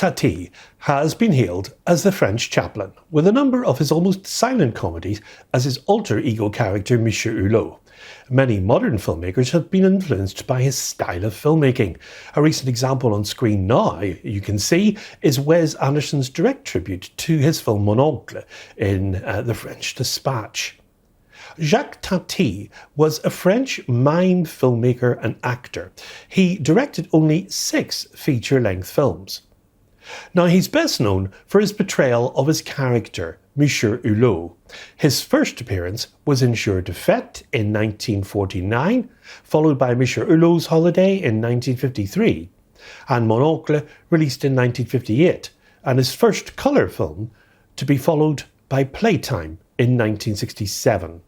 Tati has been hailed as the French Chaplin, with a number of his almost silent comedies as his alter ego character Monsieur Hulot. Many modern filmmakers have been influenced by his style of filmmaking. A recent example on screen now, you can see, is Wes Anderson's direct tribute to his film Mon Oncle in The French Dispatch. Jacques Tati was a French mime filmmaker and actor. He directed only 6 feature-length films. Now, he's best known for his portrayal of his character, Monsieur Hulot. His first appearance was in Jour de Fête in 1949, followed by Monsieur Hulot's Holiday in 1953, and Mon Oncle released in 1958, and his first colour film to be followed by Playtime in 1967.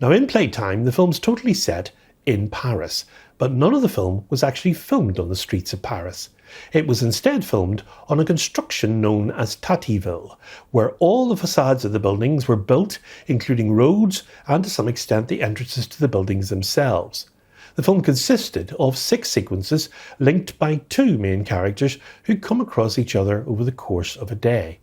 Now, in Playtime, the film's totally set in Paris, but none of the film was actually filmed on the streets of Paris. It was instead filmed on a construction known as Tativille, where all the facades of the buildings were built, including roads and to some extent the entrances to the buildings themselves. The film consisted of 6 sequences linked by 2 main characters who come across each other over the course of a day.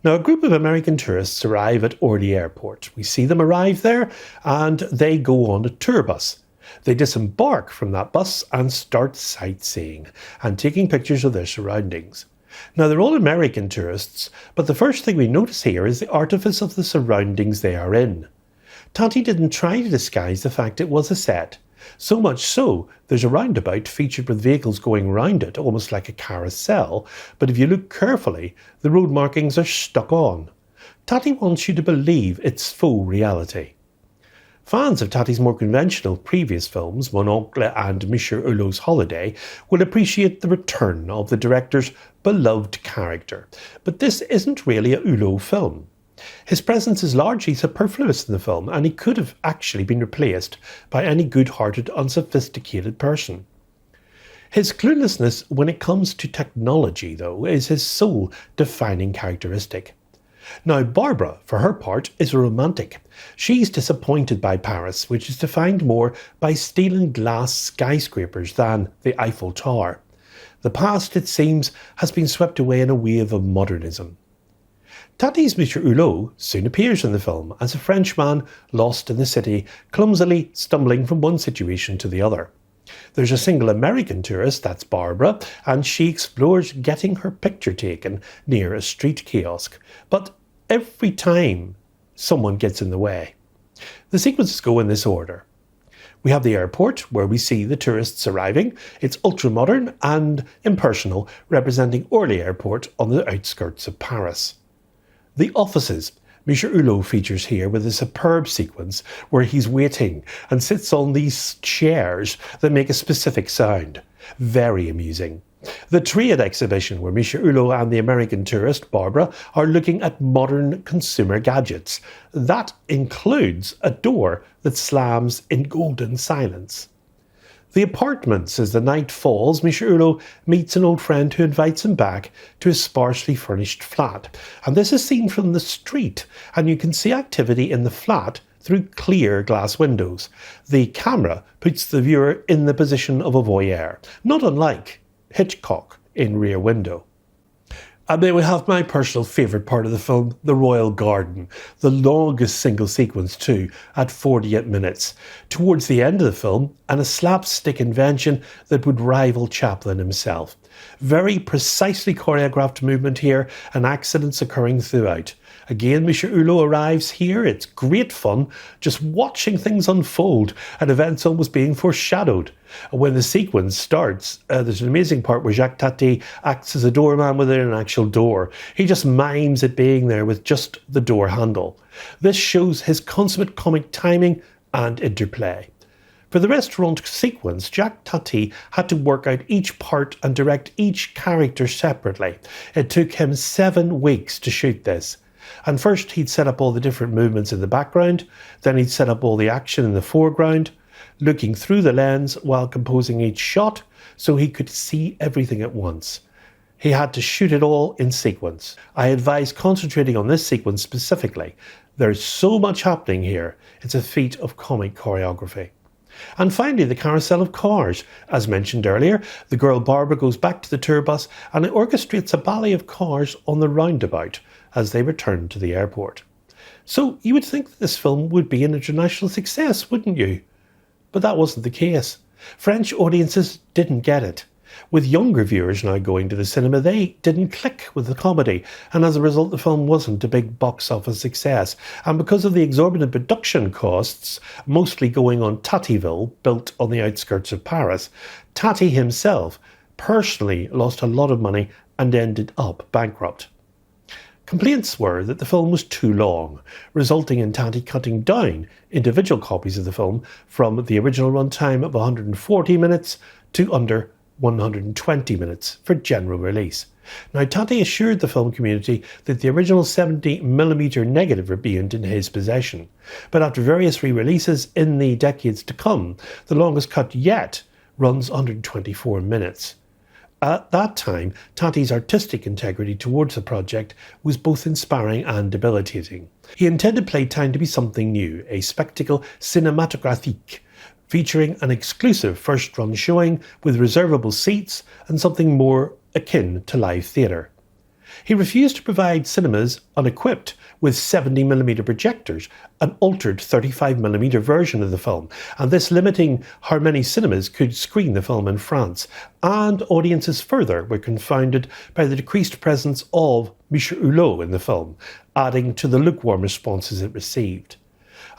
Now, a group of American tourists arrive at Orly Airport. We see them arrive there and they go on a tour bus. They disembark from that bus and start sightseeing and taking pictures of their surroundings. Now, they're all American tourists, but the first thing we notice here is the artifice of the surroundings they are in. Tati didn't try to disguise the fact it was a set. So much so, there's a roundabout featured with vehicles going round it, almost like a carousel, but if you look carefully, the road markings are stuck on. Tati wants you to believe it's faux reality. Fans of Tati's more conventional previous films, Mon Oncle and Monsieur Hulot's Holiday, will appreciate the return of the director's beloved character. But this isn't really a Hulot film. His presence is largely superfluous in the film, and he could have actually been replaced by any good-hearted, unsophisticated person. His cluelessness when it comes to technology, though, is his sole defining characteristic. Now, Barbara, for her part, is a romantic. She's disappointed by Paris, which is defined more by steel and glass skyscrapers than the Eiffel Tower. The past, it seems, has been swept away in a wave of modernism. Tati's Monsieur Hulot soon appears in the film as a Frenchman lost in the city, clumsily stumbling from one situation to the other. There's a single American tourist, that's Barbara, and she explores getting her picture taken near a street kiosk. But every time, someone gets in the way. The sequences go in this order. We have the airport, where we see the tourists arriving. It's ultra-modern and impersonal, representing Orly Airport on the outskirts of Paris. The offices. Monsieur Hulot features here with a superb sequence where he's waiting and sits on these chairs that make a specific sound. Very amusing. The trade exhibition where Monsieur Hulot and the American tourist, Barbara, are looking at modern consumer gadgets. That includes a door that slams in golden silence. The apartments. As the night falls, Monsieur Hulot meets an old friend who invites him back to his sparsely furnished flat. And this is seen from the street, and you can see activity in the flat through clear glass windows. The camera puts the viewer in the position of a voyeur, not unlike Hitchcock in Rear Window. And then we have my personal favourite part of the film, the Royal Garden, the longest single sequence too, at 48 minutes. Towards the end of the film, and a slapstick invention that would rival Chaplin himself. Very precisely choreographed movement here, and accidents occurring throughout. Again, Monsieur Hulot arrives here. It's great fun just watching things unfold and events almost being foreshadowed. When the sequence starts, there's an amazing part where Jacques Tati acts as a doorman within an actual door. He just mimes it being there with just the door handle. This shows his consummate comic timing and interplay. For the restaurant sequence, Jacques Tati had to work out each part and direct each character separately. It took him 7 weeks to shoot this. And first he'd set up all the different movements in the background, then he'd set up all the action in the foreground, looking through the lens while composing each shot so he could see everything at once. He had to shoot it all in sequence. I advise concentrating on this sequence specifically. There's so much happening here, it's a feat of comic choreography. And finally, the carousel of cars. As mentioned earlier, the girl Barbara goes back to the tour bus and it orchestrates a ballet of cars on the roundabout as they return to the airport. So you would think that this film would be an international success, wouldn't you? But that wasn't the case. French audiences didn't get it. With younger viewers now going to the cinema, they didn't click with the comedy, and as a result the film wasn't a big box office success. And because of the exorbitant production costs, mostly going on Tativille, built on the outskirts of Paris, Tati himself personally lost a lot of money and ended up bankrupt. Complaints were that the film was too long, resulting in Tati cutting down individual copies of the film from the original runtime of 140 minutes to under 120 minutes for general release. Now, Tati assured the film community that the original 70mm negative remained in his possession, but after various re-releases in the decades to come, the longest cut yet runs 124 minutes. At that time, Tati's artistic integrity towards the project was both inspiring and debilitating. He intended Playtime to be something new, a spectacle cinématographique, featuring an exclusive first-run showing with reservable seats and something more akin to live theatre. He refused to provide cinemas unequipped with 70mm projectors, an altered 35mm version of the film, and this limiting how many cinemas could screen the film in France, and audiences further were confounded by the decreased presence of Michel Hulot in the film, adding to the lukewarm responses it received.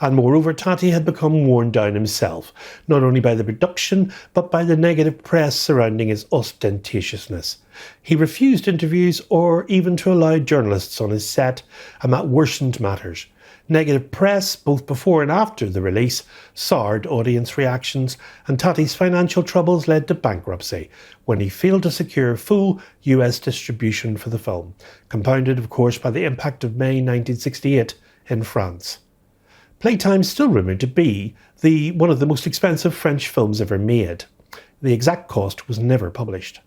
And moreover, Tati had become worn down himself, not only by the production, but by the negative press surrounding his ostentatiousness. He refused interviews or even to allow journalists on his set, and that worsened matters. Negative press, both before and after the release, soured audience reactions, and Tati's financial troubles led to bankruptcy when he failed to secure full US distribution for the film, compounded, of course, by the impact of May 1968 in France. Playtime is still rumoured to be one of the most expensive French films ever made. The exact cost was never published.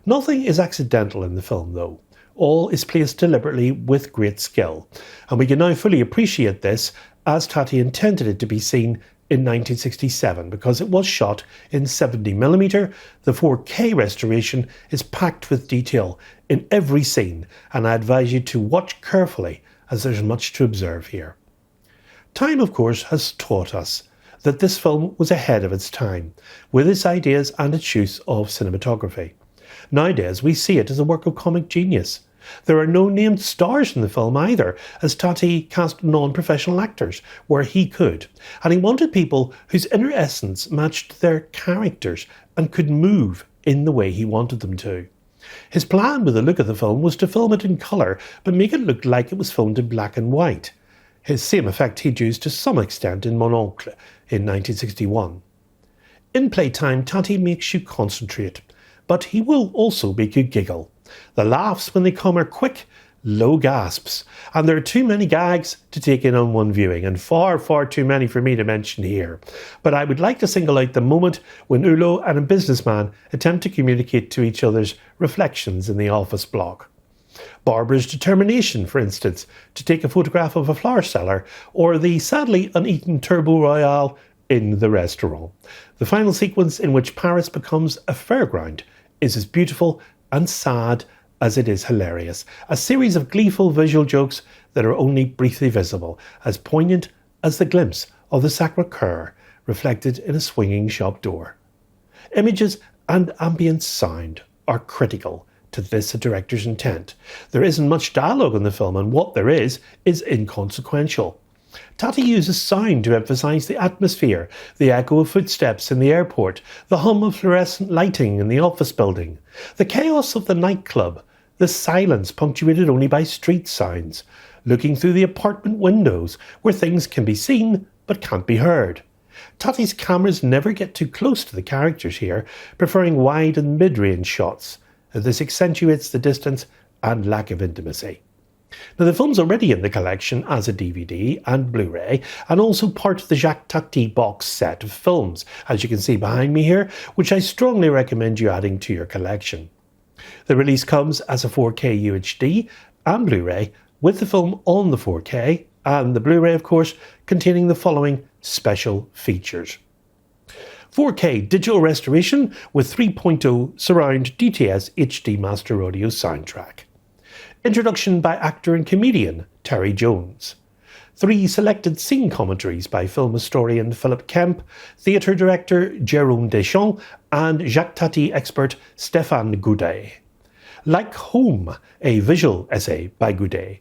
Nothing is accidental in the film, though. All is placed deliberately with great skill, and we can now fully appreciate this as Tati intended it to be seen in 1967, because it was shot in 70mm. The 4K restoration is packed with detail in every scene, and I advise you to watch carefully as there's much to observe here. Time, of course, has taught us that this film was ahead of its time, with its ideas and its use of cinematography. Nowadays, we see it as a work of comic genius. There are no named stars in the film either, as Tati cast non-professional actors where he could, and he wanted people whose inner essence matched their characters and could move in the way he wanted them to. His plan with the look of the film was to film it in colour, but make it look like it was filmed in black and white. His same effect he'd used to some extent in Mon Oncle in 1961. In Playtime, Tati makes you concentrate, but he will also make you giggle. The laughs when they come are quick, low gasps, and there are too many gags to take in on one viewing, and far, far too many for me to mention here. But I would like to single out the moment when Hulot and a businessman attempt to communicate to each other's reflections in the office block. Barbara's determination, for instance, to take a photograph of a flower seller, or the sadly uneaten Turbo Royale in the restaurant. The final sequence, in which Paris becomes a fairground, is as beautiful and sad as it is hilarious. A series of gleeful visual jokes that are only briefly visible, as poignant as the glimpse of the Sacre-Cœur reflected in a swinging shop door. Images and ambient sound are critical to this director's intent. There isn't much dialogue in the film, and what there is inconsequential. Tati uses sound to emphasise the atmosphere, the echo of footsteps in the airport, the hum of fluorescent lighting in the office building, the chaos of the nightclub, the silence punctuated only by street sounds, looking through the apartment windows where things can be seen but can't be heard. Tati's cameras never get too close to the characters here, preferring wide and mid-range shots. This accentuates the distance and lack of intimacy. Now, the film's already in the collection as a DVD and Blu-ray, and also part of the Jacques Tati box set of films, as you can see behind me here, which I strongly recommend you adding to your collection. The release comes as a 4K UHD and Blu-ray, with the film on the 4K, and the Blu-ray, of course, containing the following special features. 4K digital restoration with 3.0 surround DTS HD Master Audio soundtrack. Introduction by actor and comedian Terry Jones. 3 selected scene commentaries by film historian Philip Kemp, theatre director Jérôme Deschamps, and Jacques Tati expert Stéphane Goudet. Like Home, a visual essay by Goudet.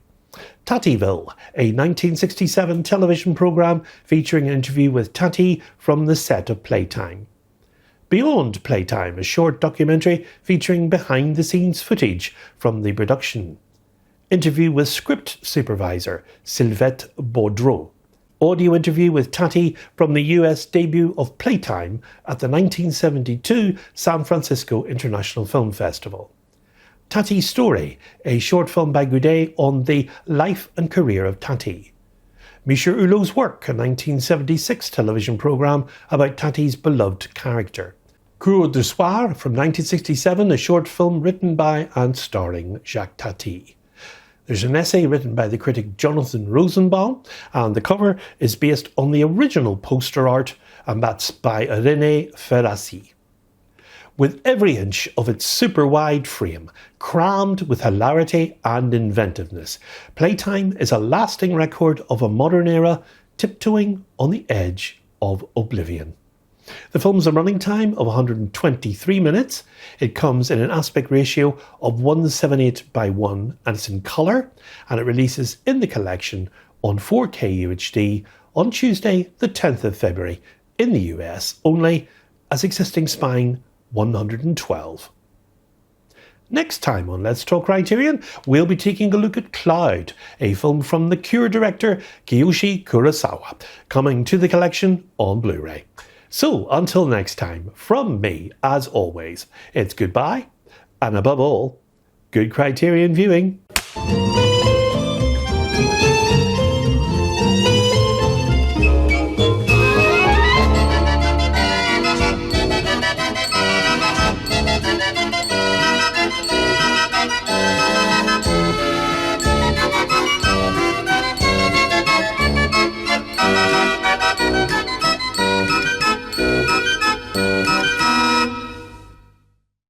Tativille, a 1967 television programme featuring an interview with Tati from the set of Playtime. Beyond Playtime, a short documentary featuring behind-the-scenes footage from the production. Interview with script supervisor Sylvette Baudreau. Audio interview with Tati from the US debut of Playtime at the 1972 San Francisco International Film Festival. Tati's Story, a short film by Goudet on the life and career of Tati. Michel Hulot's Work, a 1976 television programme about Tati's beloved character. Cours du Soir from 1967, a short film written by and starring Jacques Tati. There's an essay written by the critic Jonathan Rosenbaum, and the cover is based on the original poster art, and that's by René Ferrassi. With every inch of its super-wide frame crammed with hilarity and inventiveness, Playtime is a lasting record of a modern era tiptoeing on the edge of oblivion. The film's a running time of 123 minutes. It comes in an aspect ratio of 178:1 and it's in colour, and it releases in the collection on 4K UHD on Tuesday the 10th of February in the US only, as existing spine 112. Next time on Let's Talk Criterion, we'll be taking a look at Cloud, a film from the Cure director Kiyoshi Kurosawa, coming to the collection on Blu-ray. So, until next time, from me, as always, it's goodbye, and above all, good Criterion viewing.